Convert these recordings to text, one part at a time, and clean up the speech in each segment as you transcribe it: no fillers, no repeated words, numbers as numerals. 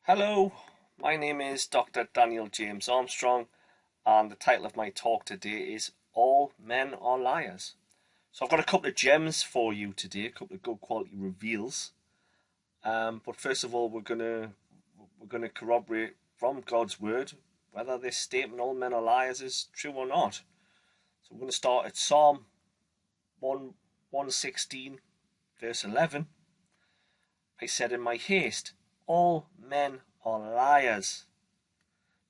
Hello, my name is Dr. Daniel James Armstrong, and the title of my talk today is All Men Are Liars. So I've got a couple of gems for you today, a couple of good quality reveals. But first of all, we're gonna corroborate from God's word whether this statement "all men are liars" is true or not. So we're going to start at Psalm 116, verse 11. I said in my haste, all men are liars.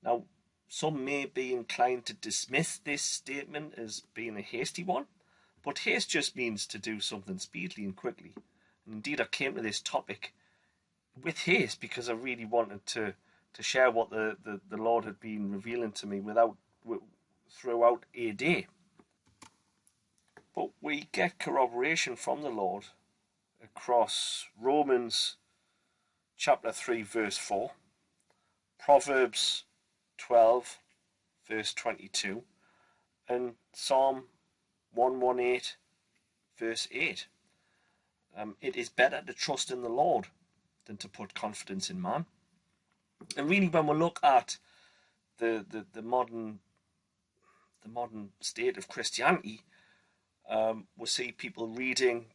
Now, some may be inclined to dismiss this statement as being a hasty one, but haste just means to do something speedily and quickly. And indeed, I came to this topic with haste because I really wanted to share what the Lord had been revealing to me throughout a day. But we get corroboration from the Lord across Romans chapter 3 verse 4, Proverbs 12 verse 22, and Psalm 118 verse 8. It is better to trust in the Lord than to put confidence in man. And really, when we look at the modern state of Christianity, we see people reading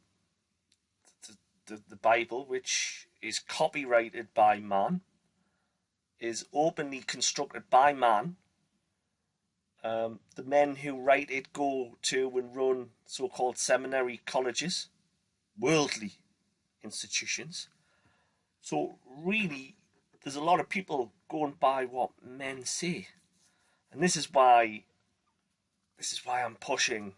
the Bible, which is copyrighted by man, is openly constructed by man. The men who write it go to and run so-called seminary colleges, worldly institutions. So really, there's a lot of people going by what men say, and this is why I'm pushing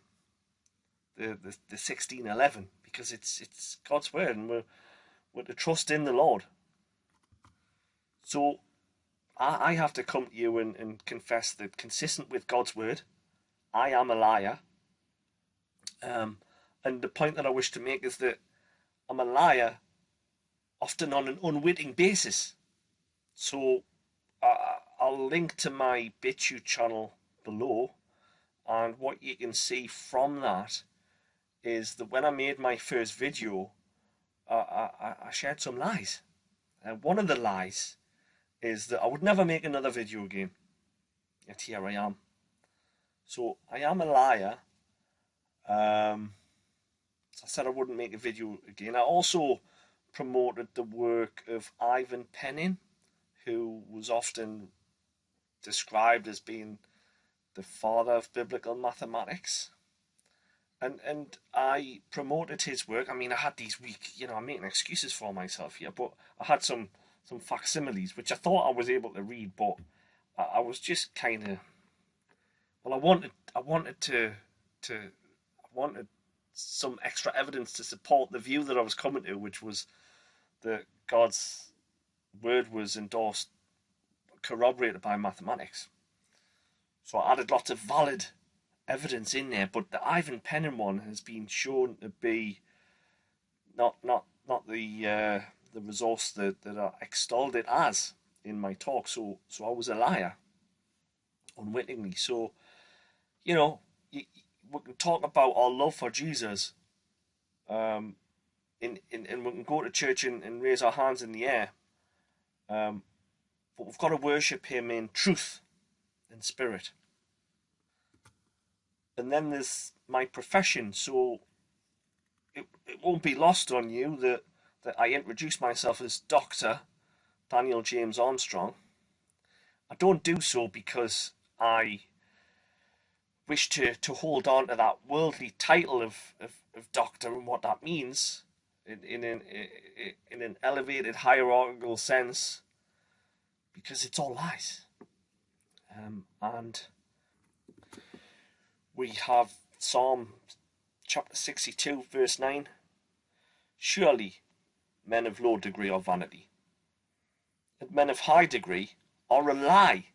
the 1611, because it's God's word, and we're to trust in the Lord. So I have to come to you and confess that, consistent with God's word, I am a liar. And the point that I wish to make is that I'm a liar often on an unwitting basis. So I'll link to my bitchute channel below, and what you can see from that is that when I made my first video, I shared some lies. And one of the lies is that I would never make another video again. Yet here I am. So I am a liar. I said I wouldn't make a video again. I also promoted the work of Ivan Pennin, who was often described as being the father of biblical mathematics. And I promoted his work. I mean, I had these I'm making excuses for myself here, but I had some facsimiles, which I thought I was able to read, but I was just kind of, well, I wanted some extra evidence to support the view that I was coming to, which was that God's word was endorsed, corroborated by mathematics. So I added lots of valid evidence in there, but the Ivan Pennin one has been shown to be not the resource that I extolled it as in my talk. So I was a liar unwittingly. So we can talk about our love for Jesus, and we can go to church and raise our hands in the air, but we've got to worship him in truth and spirit. And then there's my profession. So it won't be lost on you that I introduce myself as Dr. Daniel James Armstrong. I don't do so because I wish to hold on to that worldly title of doctor and what that means in an elevated hierarchical sense, because it's all lies. And we have Psalm chapter 62 verse 9. Surely men of low degree are vanity, and men of high degree are a lie,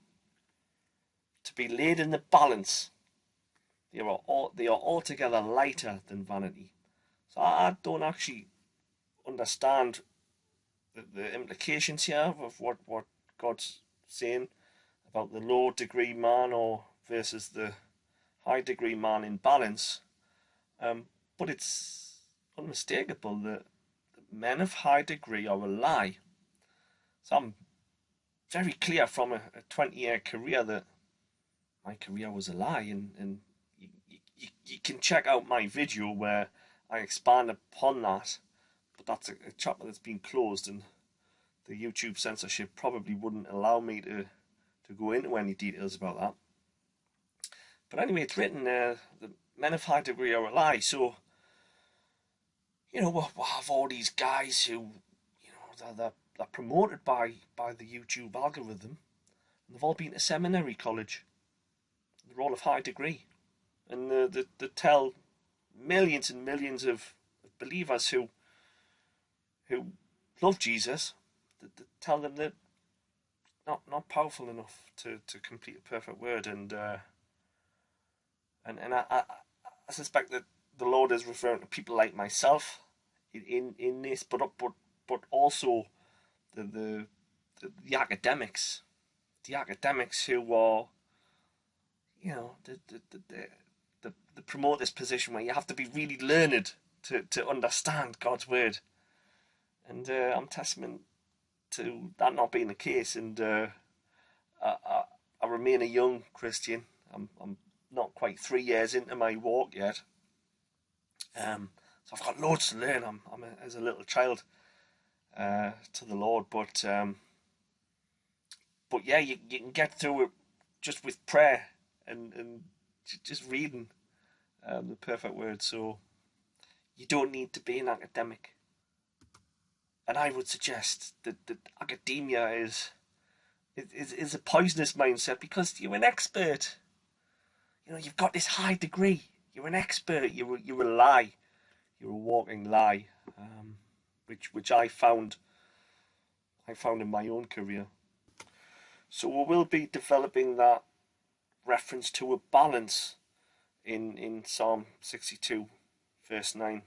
to be laid in the balance. They are altogether lighter than vanity. So I don't actually understand the implications here of what God's saying about the low degree man or versus the high degree man in balance. But it's unmistakable that men of high degree are a lie. So I'm very clear from a 20-year career that my career was a lie, and you can check out my video where I expand upon that, but that's a chapter that's been closed, and the YouTube censorship probably wouldn't allow me to go into any details about that. But anyway, it's written there, the men of high degree are a lie. So, we'll have all these guys who, they're promoted by the YouTube algorithm, and they've all been to seminary college. They're all of high degree. And they tell millions and millions of believers who love Jesus, that tell them that not powerful enough to complete a perfect word, and I suspect that the Lord is referring to people like myself in this, but also the academics, who are, the promote this position where you have to be really learned to understand God's word, and I'm testament to that not being the case, and I remain a young Christian. I'm not quite 3 years into my walk yet, so I've got loads to learn. I'm as a little child to the Lord, but yeah, you can get through it just with prayer and just reading the perfect word. So you don't need to be an academic, and I would suggest that academia is a poisonous mindset, because you're an expert. You've got this high degree. You're an expert. You're a lie. You're a walking lie, which I found in my own career. So we will be developing that reference to a balance in Psalm 62, verse 9.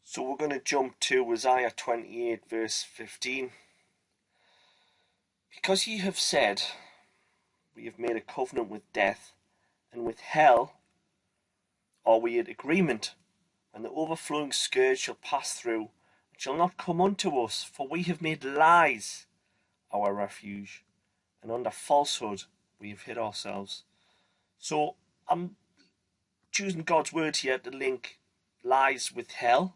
So we're going to jump to Isaiah 28, verse 15. Because ye have said, we have made a covenant with death, and with hell are we at agreement, and the overflowing scourge shall pass through, and shall not come unto us, for we have made lies our refuge, and under falsehood we have hid ourselves. So I'm choosing God's word here to link lies with hell,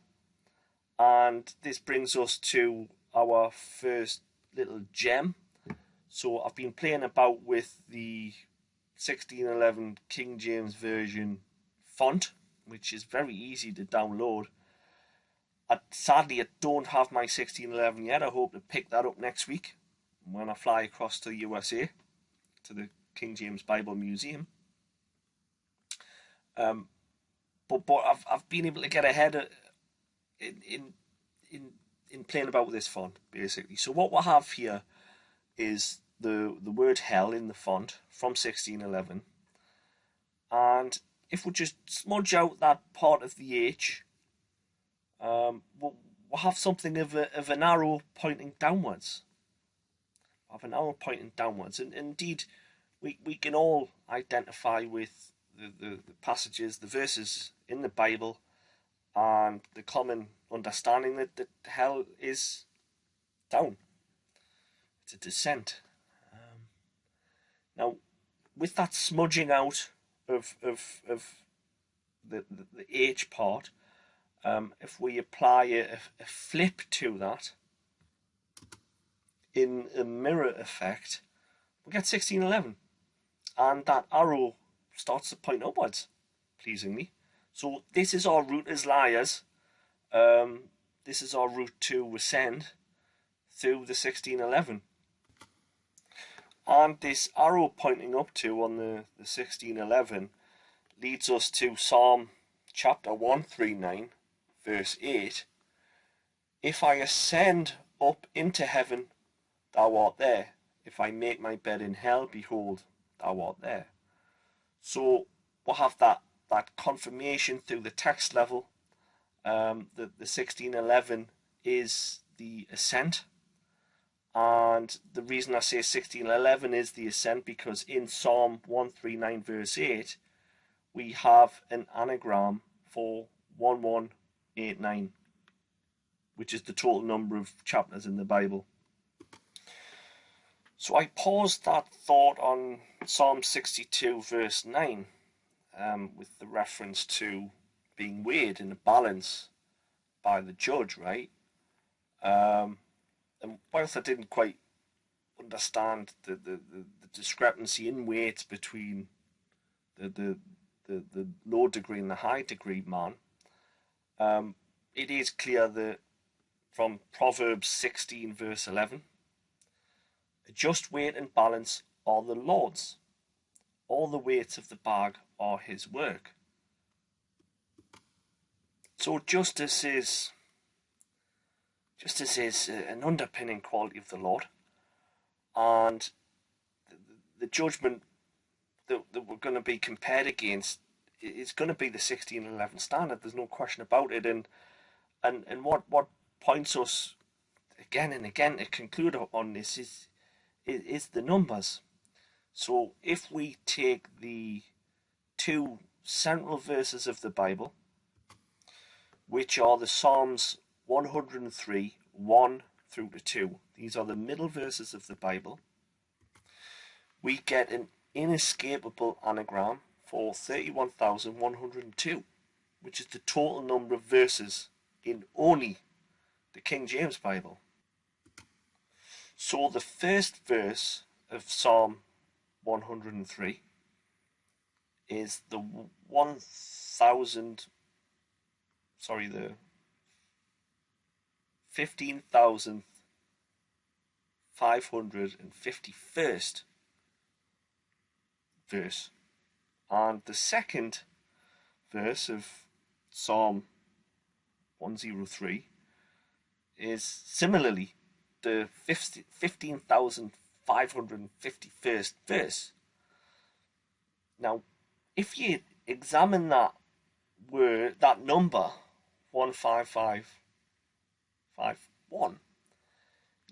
and this brings us to our first little gem. So I've been playing about with the 1611 King James Version font, which is very easy to download. Sadly, I don't have my 1611 yet. I hope to pick that up next week when I fly across to the USA, to the King James Bible Museum. But I've been able to get ahead in playing about with this font, basically. So what we'll have here is the word hell in the font from 1611, and if we just smudge out that part of the H, we'll have something of an arrow pointing downwards. And indeed, we can all identify with the passages, the verses in the Bible, and the common understanding that hell is down. It's a descent. Now, with that smudging out of the H part, if we apply a flip to that in a mirror effect, we get 1611, and that arrow starts to point upwards, pleasingly. So this is our route as liars. This is our route to ascend through the 1611. And this arrow pointing up to on the 1611 leads us to Psalm chapter 139, verse 8. If I ascend up into heaven, thou art there. If I make my bed in hell, behold, thou art there. So we'll have that confirmation through the text level. The 1611 is the ascent. And the reason I say 1611 is the ascent, because in Psalm 139 verse 8 we have an anagram for 1189, which is the total number of chapters in the Bible. So I paused that thought on Psalm 62 verse 9, with the reference to being weighed in a balance by the judge, right? Um, and whilst I didn't quite understand the discrepancy in weight between the, the low degree and the high degree man, it is clear that from Proverbs 16 verse 11, a just weight and balance are the Lord's. All the weights of the bag are his work. So justice is an underpinning quality of the Lord, and the judgment that we're going to be compared against is going to be the 1611 standard. There's no question about it. And what points us again and again to conclude on this is the numbers. So if we take the two central verses of the Bible, which are the Psalms 103, 1 through to 2, these are the middle verses of the Bible, we get an inescapable anagram for 31,102, which is the total number of verses in only the King James Bible. So the first verse of Psalm 103 is the 15,551st verse, and the second verse of Psalm 103 is similarly the 15,551st verse. Now, if you examine that word, that number 15551,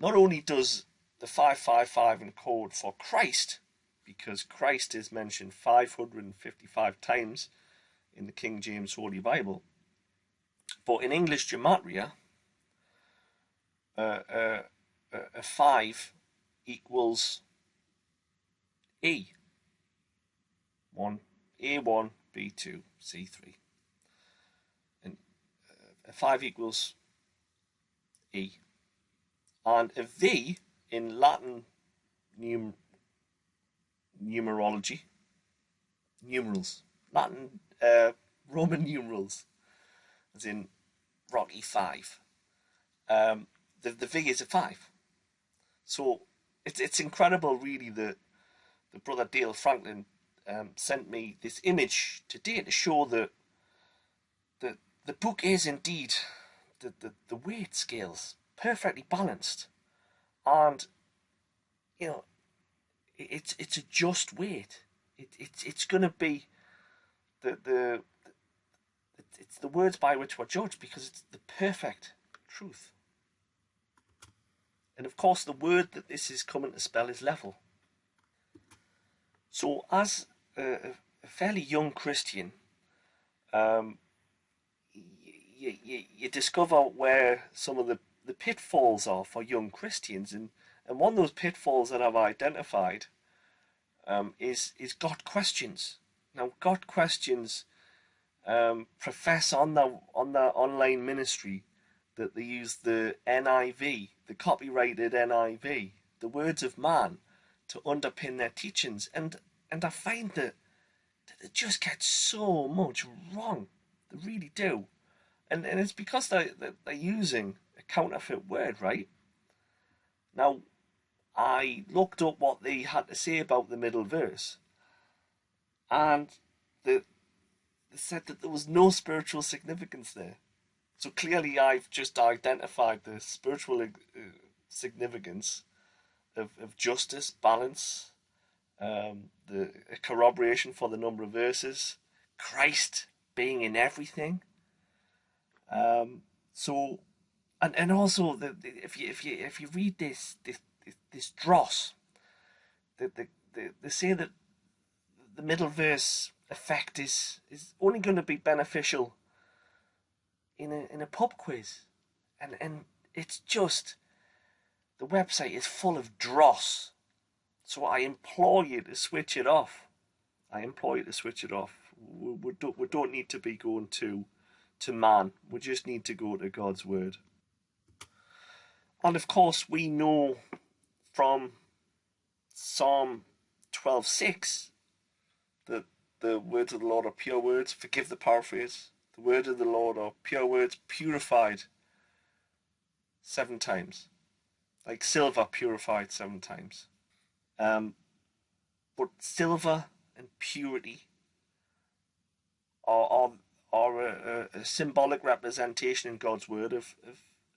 not only does the 555 encode for Christ, because Christ is mentioned 555 times in the King James Holy Bible, but in English gematria, a 5 equals E. A1, B2, C3. And a 5 equals E. And a V in Latin numerology, Latin Roman numerals, as in Rocky 5. The V is a 5. So it's incredible, really, that the brother Dale Franklin sent me this image today to show that the book is indeed the weight scales perfectly balanced, and it's a just weight. It's going to be it's the words by which we're judged, because it's the perfect truth. And of course, the word that this is coming to spell is level. So as a fairly young Christian, you discover where some of the pitfalls are for young Christians, and one of those pitfalls that I've identified is God questions. Now, God questions profess on their online ministry that they use the NIV, the copyrighted NIV, the words of man, to underpin their teachings, and I find that they just get so much wrong. They really do, and it's because they're using a counterfeit word, right? Now, I looked up what they had to say about the middle verse, and they said that there was no spiritual significance there. So clearly I've just identified the spiritual significance of justice, balance, the corroboration for the number of verses, Christ being in everything. So, and also if you read this dross, they say that the middle verse effect is only going to be beneficial in a pub quiz, and it's just, the website is full of dross So I implore you to switch it off. I implore you to switch it off. We don't need to be going to man. We just need to go to God's word. And of course, we know from Psalm 12:6 that the words of the Lord are pure words. Forgive the paraphrase. The words of the Lord are pure words, purified 7 times, like silver purified 7 times. But silver and purity are, are a symbolic representation in God's word of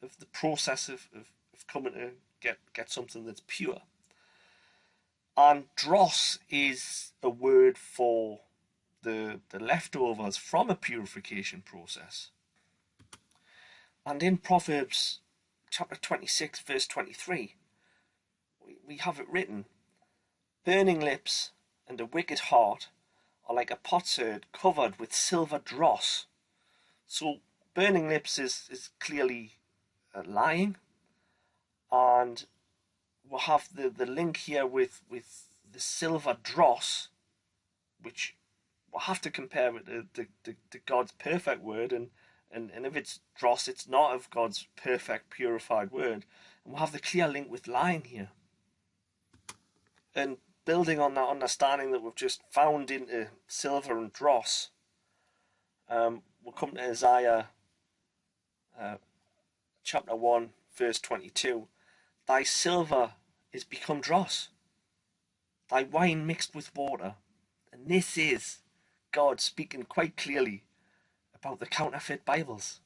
the process of coming to get something that's pure. And dross is a word for the leftovers from a purification process. And in Proverbs chapter 26, verse 23, we have it written, burning lips and a wicked heart are like a potsherd covered with silver dross. So burning lips is clearly lying, and we'll have the link here with the silver dross, which we'll have to compare it to God's perfect word, and if it's dross, it's not of God's perfect purified word, and we'll have the clear link with lying here. And building on that understanding that we've just found into silver and dross, we'll come to Isaiah chapter 1, verse 22. Thy silver is become dross, thy wine mixed with water. And this is God speaking quite clearly about the counterfeit Bibles.